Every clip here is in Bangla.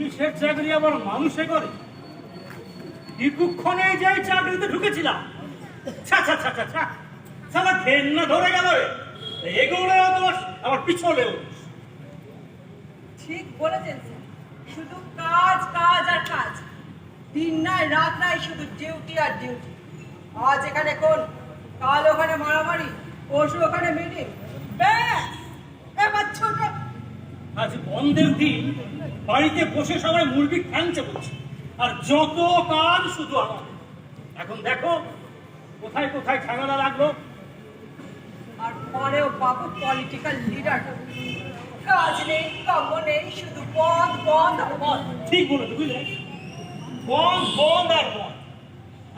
পুলিশের চাকরি আবার মানুষে করে? দীর্ঘক্ষণে যে চাকরিতে ঢুকেছিলাম, সারা ঘেন্না ধরে গেল। এগোলেও দোষ, আবার পিছলেও দোষ। ঠিক বলেছেন স্যার, শুধু কাজ কাজ আর কাজ, দিন নাই রাত নাই, শুধু ডিউটি আর ডিউটি। আজ এখানে কোন, কাল ওখানে মারামারি, পরশু ওখানে মিটিং, ব্যাস এবার ছোট। আজ বন্ধের দিন বাড়িতে বসে সবাই মুরগি ঠ্যাংচে বলছে, আর যত কাজ শুধু আমার। এখন দেখো কোথায় কোথায় ঝামেলা লাগলো। আর পরেও বাবু পলিটিক্যাল লিডার, কাজ নেই কর্ম নেই, শুধু বন্ধ বন্ধ আর বন্ধ। ঠিক বলেছো, বুঝলে? বন্ধ বন্ধ আর বন্ধ,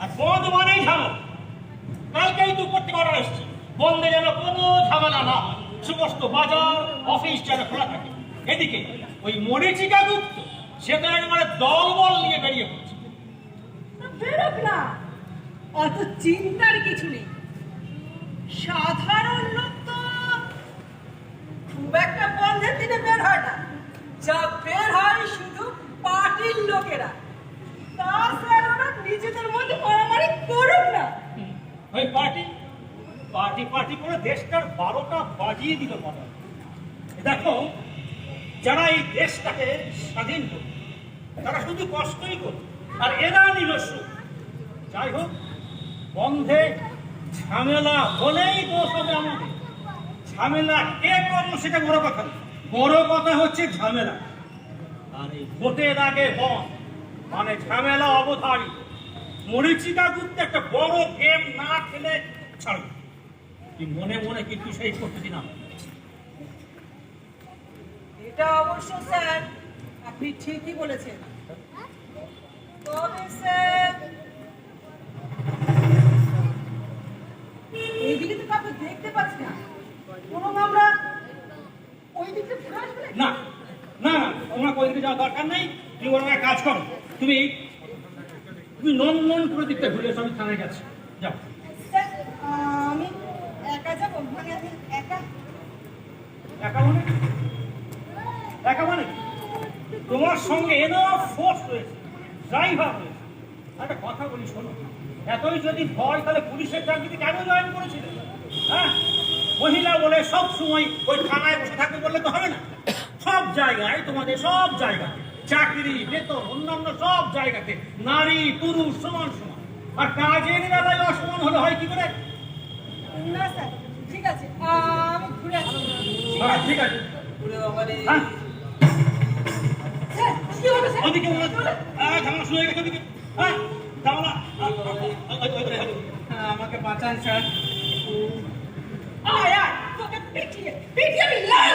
আর বন্ধ মানেই ঝামেলা। কালকেই তো করতে অর্ডার এসছে, বন্ধে যেন কোনো ঝামেলা না হয়, সমস্ত বাজার অফিস যেন খোলা থাকে। এদিকে ওই মরিচিকা গুপ্ত, সে তো একেবারে দলবল নিয়ে বেরিয়ে পড়ছে। বেরোক না, অত চিন্তার কিছু নেই। সাধারণ লোক তো খুব একটা বন্ধের দিনে বের হয় না, যা বের হয় শুধু পার্টির লোকেরা। তা স্যার ওরা নিজেদের মধ্যে মারামারি করুক না। ওই পার্টি পার্টি পার্টি করে দেশটার 12টা বাজিয়ে দিল বাবা। দেখো, যারা এই দেশটাকে স্বাধীন করবে তারা শুধু কষ্টই করবে, আর এরা নিল সুখ। যাই হোক, বন্ধে ঝামেলা হলেই দোষ হবে আমাদের। ঝামেলা কে করবো সেটা বড় কথা না, বড় কথা হচ্ছে ঝামেলা। আর এই ভোটের আগে বন্ধ মানে ঝামেলা অবধারিত। মরিচিকা গুপ্ত একটা বড় গেম না খেলে ছাড়বে, তুই মনে মনে কিন্তু সেই করতে দিন। এটা অবশ্য স্যার আপনি ঠিকই বলেছেন। তবে স্যার এইদিকে তো কাউকে দেখতে পাচ্ছি না, কোনো আমরা ওই দিকে ফিরে আসবে না না না, তোমার ওই দিকে যাওয়ার দরকার নেই। তুমি বরং এক কাজ করো, তুমি তুমি নন্দনপুরের দিকটা ঘুরে এসো, আমি থানায় গেছি। যাও। স্যার আমি একা যাবো, মানে আমি একা। একা মানে? একা মানে তোমার সঙ্গে এনো ফোর্স রয়েছে, ড্রাইভার রয়েছে। একটা কথা বলি শোনো, এতই যদি ভয় তাহলে পুলিশের চাকরিতে কেন জয়েন করেছিলে? হ্যাঁ, মহিলা বলে সব সময় ওই থানায় বসে থাকবে বললে তো হবে না। সব জায়গায়, তোমাদের সব জায়গায় চাকরি, বেতন, অন্যান্য সব জায়গাতে নারী পুরুষ সমান সমান। আর কাজের বেলায় অসমান হলে হয় কি করে? না স্যার ঠিক আছে, আমি ঘুরে আসবো। হ্যাঁ, ঠিক আছে। হ্যাঁ, স্যার কি হবে স্যার? ওদিকে ঝামেলা শুরু হয়ে গেছে, ওদিকে। হ্যাঁ, ঝামেলা। আমাকে বাঁচান স্যার। আয় আয়, তোকে পিটিয়ে পিটিয়ে আমি লাল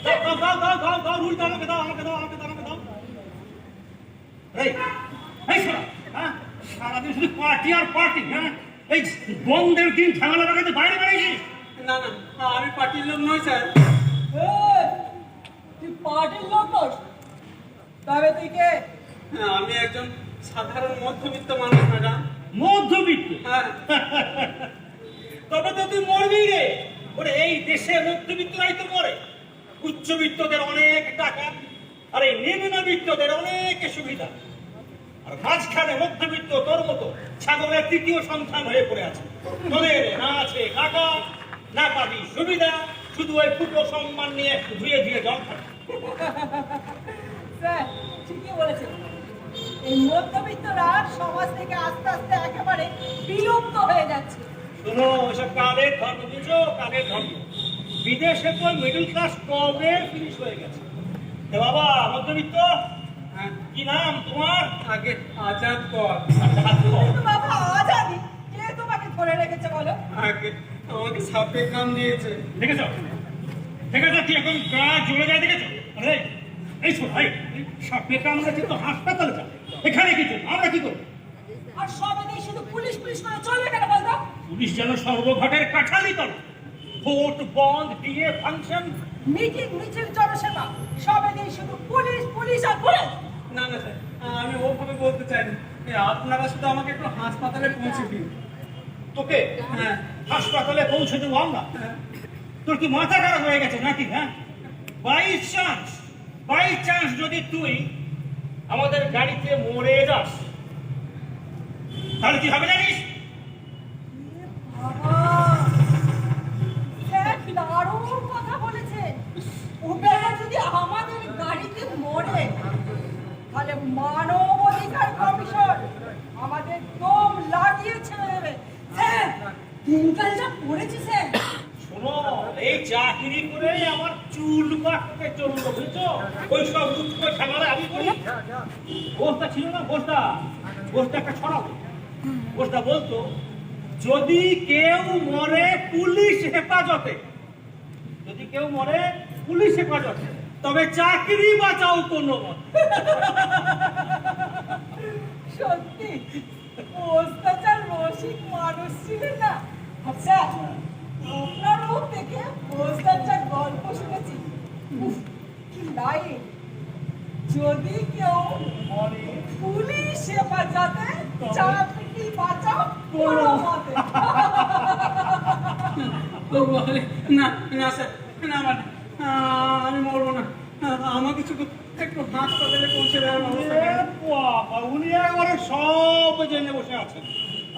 দাও দাও দাও দাও দাও, রুলটা আমাকে দাও, আমাকে দাও, আমাকে দাও, আমাকে দাও। এই এই শোনো, হ্যাঁ, সারাদিন শুধু পার্টি আর পার্টি। হ্যাঁ, এই বন্ধের দিন ঝামেলা লাগাতে বাইরে বেরিয়েছিস? না না, আমি পার্টির লোক নই স্যার। তুই পার্টির লোক নস, তবে তুই কে? আমি একজন সাধারণ মধ্যবিত্ত মানুষ ম্যাডাম। মধ্যবিত্ত? হ্যাঁ। তবে তো তুই মরবি রে। ওরে, এই দেশে মধ্যবিত্তরাই তো মরে। উচ্চবিত্তদের অনেক টাকা, আর এই নিম্নবিত্তদের অনেক সুবিধা, আর মাঝখানে মধ্যবিত্ত তোর মতো ছাগলের তৃতীয় সন্তান হয়ে পড়ে আছে। তোদের না আছে টাকা, না পাবি সুবিধা, শুধু ওই ফুটো সম্মান নিয়ে ধুয়ে ধুয়ে জল খাবে। স্যার ঠিকই বলেছেন, এই মধ্যবিত্তরা সমাজ থেকে আস্তে আস্তে একেবারে বিলুপ্ত হয়ে যাচ্ছে। শোনো, ওইসব কালের ধর্ম বুঝো, কালের ধর্ম। বিদেশে তো মিডল ক্লাস কবে ফিনিশ হয়ে গেছে। বাবা মধ্যবিত্ত, হ্যাঁ, কি নাম তোমার? আগে আজাদ কর। কিন্তু বাবা আজাদি কে তোমাকে ধরে রেখেছে বলো? আগে আমাকে সাপে কাম দিয়েছে। দেখেছ দেখেছ, কি এখন গা জ্বলে যায়, দেখেছ? আরে এই শোন ভাই, সাপে কামড়েছে তো হাসপাতালে যাবে, এখানে কি জন্য? আমরা কি করবো? আর সবাই শুধু পুলিশ পুলিশ করে চলবে কেন বলতো? পুলিশ যেন সর্বঘটের কাঠালি করে। ভোট বন্ধ, বিয়ে ফাংশন, মিটিং মিছিল জনসেবা, সবাই শুধু পুলিশ পুলিশ আর পুলিশ। না না স্যার, আমি ওভাবে বলতে চাইনি। আপনারা শুধু আমাকে একটু হাসপাতালে পৌঁছে দিন। তোকে হ্যাঁ। হাসপাতালে পৌঁছে দেবো আমরা? তোর কি মাথা খারাপ হয়ে গেছে নাকি? হ্যাঁ, বাই চান্স যদি তুই আমাদের গাড়িতে মরে যাস, তাহলে কি হবে জানিস? বাবা, স্যার দারুণ কথা বলেছেন। ও বেটা যদি আমাদের গাড়িতে মরে, তাহলে মানব অধিকার কমিশন আমাদের দম লাগিয়ে ছেড়ে দেবে। স্যার দিনকাল যা পড়েছে স্যার। শোনো, এই চাকরি করে আমার চুল কাটতে চললো, বুঝছো? ওই সব উচ্চ ঝামেলা আমি করি। বস্তা ছিল না, বস্তা একটা ছড়াবো। বস্তা বলতো, যদি কেউ মরে পুলিশ হেফাজতে, যদি কেউ মরে পুলিশ হেফাজতে, তবে চাকরি বাঁচাও কোনো মত। সত্যি অত্যাচার রসিক মানুষ ছিলেন না। আচ্ছা, আপনার মুখ থেকে অত্যাচার গল্প শুনেছি। উফ, কি লাইন! যদি কেউ মরে পুলিশ হেফাজতে, চাকরি বাঁচাও কোনো মতে। তো বলে, না না স্যার, না মানে আমি মরবো না, আমাকে শুধু একটু হাসপাতালে পৌঁছে দেওয়ার ব্যবস্থা এ করেন। বাবা, উনি একবারে সব জেনে বসে আছেন।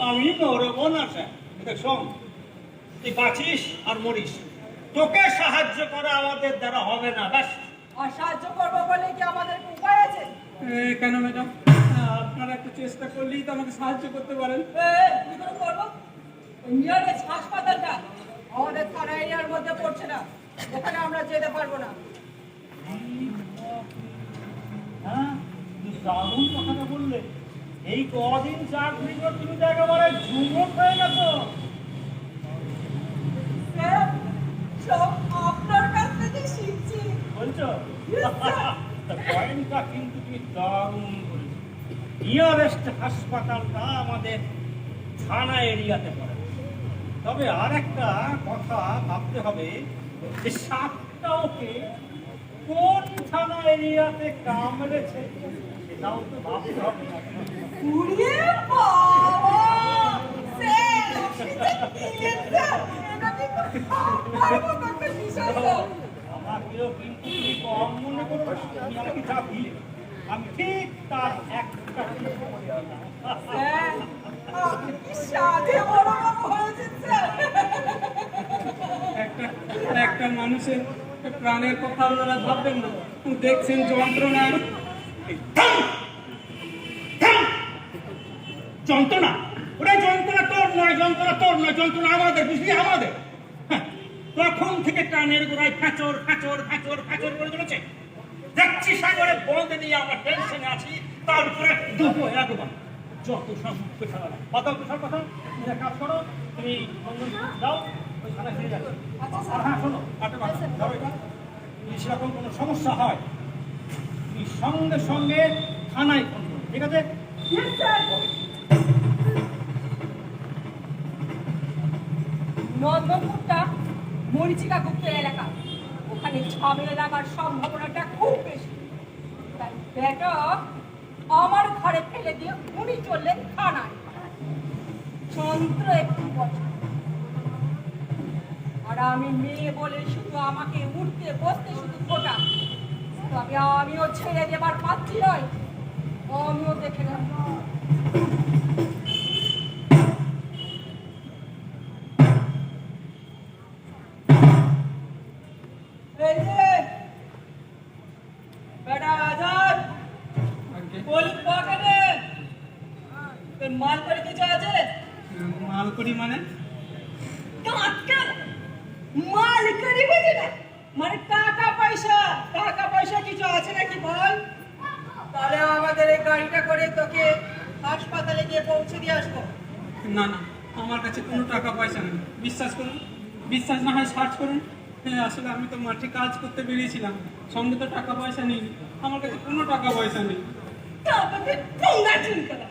আমি মরবো না স্যার। দেখ শোন, তুই বাঁচিস আর মরিস, তোকে সাহায্য করা আমাদের দ্বারা হবে না। ব্যাস, আর সাহায্য করবো বলে কি আমাদের উপায় আছে? কেন ম্যাডাম, আপনারা একটু চেষ্টা করলেই তো আমাকে সাহায্য করতে পারেন। কি করে করবো? নিয়ারেস্ট হাসপাতালটা আমাদের থানা এরিয়ার মধ্যে পড়ছে না, ওখানে আমরা যেতে পারবো না। হ্যাঁ, তুমি দারুণ কথাটা বললে। এই কদিন চাকরি করে তুমি তো একেবারে ঝুমুর হয়ে গেছো। স্যার, সব আপনার কাছ থেকে শিখছি। বলছো? Yes, sir. পয়েন্টটা কিন্তু তুমি দারুণ বলেছো। নিয়ারেস্ট হাসপাতালটা আমাদের থানা এরিয়াতে পড়ে। তবে আর একটা কথা ভাবতে হবে, যে সাপটা ওকে কোন থানা এরিয়াতে কামড়েছে সেটাও তো ভাবতে হবে। উড়িয়ে বাবা! স্যার, আপনি যে দিলেন, স্যার, এটা কিন্তু আপনার মতো একটা বিষয়, স্যার। আমাকেও কিন্তু তুমি কম মনে করো না। তুমি আমাকে যা দিলে আমি ঠিক তার একটা স্যার, আপনি কি সাধে বড় বাবু হয়েছেন, স্যার? একটা একটা মানুষের প্রাণের কথা আপনারা ভাববেন না, দেখছেন যন্ত্রণায়। থাম! থাম! যন্ত্রণা, ওটা যন্ত্রণা তোর নয়, যন্ত্রণা তোর নয়, যন্ত্রণা আমাদের, বুঝলি, আমাদের। হ্যাঁ, তখন থেকে টানের গোড়ায় খাঁচর খাঁচর খাঁচর খাঁচর করে চলেছে। দেখছি সাগরে বন্ধ নিয়ে আমরা টেনশনে আছি, তার উপরে দুটো একবার যত সব পেশা কথা পেশার কথা। তুমি এক কাজ করো, তুমি বন্ধন যাও, ওই থানায় ফিরে যাবে। আর হ্যাঁ শোনো, একটা কথা ধরো, এটা যদি সেরকম কোনো সমস্যা হয় তুমি সঙ্গে সঙ্গে থানায় ফোন করো, ঠিক আছে? Yes, sir. নন্দনপুরটা মরিচিকা গুপ্তের এলাকা, ওখানে ঝামেলা লাগার সম্ভাবনাটা খুব বেশি। তাই বেটা আমার ঘরে ফেলে দিয়ে উনি চললেন থানায়। যন্ত্র একটু বছর, আর আমি মেয়ে বলে শুধু আমাকে উঠতে বসতে শুধু খোটা। তবে আমিও ছেড়ে দেবার পাচ্ছি নয়, আমিও দেখে নেব। এই যে বেটা আজাদ, পুলিশ পকেটে তোর মাল করে কিছু আছে? মাল করি মানে? টাকা মাল করি বুঝি না, মানে টাকা পয়সা কিছু আছে নাকি বল? তাহলে আমাদের এই গাড়িটা করে তোকে হাসপাতালে গিয়ে পৌঁছে দিয়ে আসবো। না না, আমার কাছে কোনো টাকা পয়সা নেই, বিশ্বাস করুন। বিশ্বাস না হয় সার্চ করুন। হ্যাঁ, আসলে আমি তো মাঠে কাজ করতে বেরিয়েছিলাম, সঙ্গে তো টাকা পয়সা নেই, আমার কাছে কোনো টাকা পয়সা নেই। তারপরে পোঙ্গা চুল করা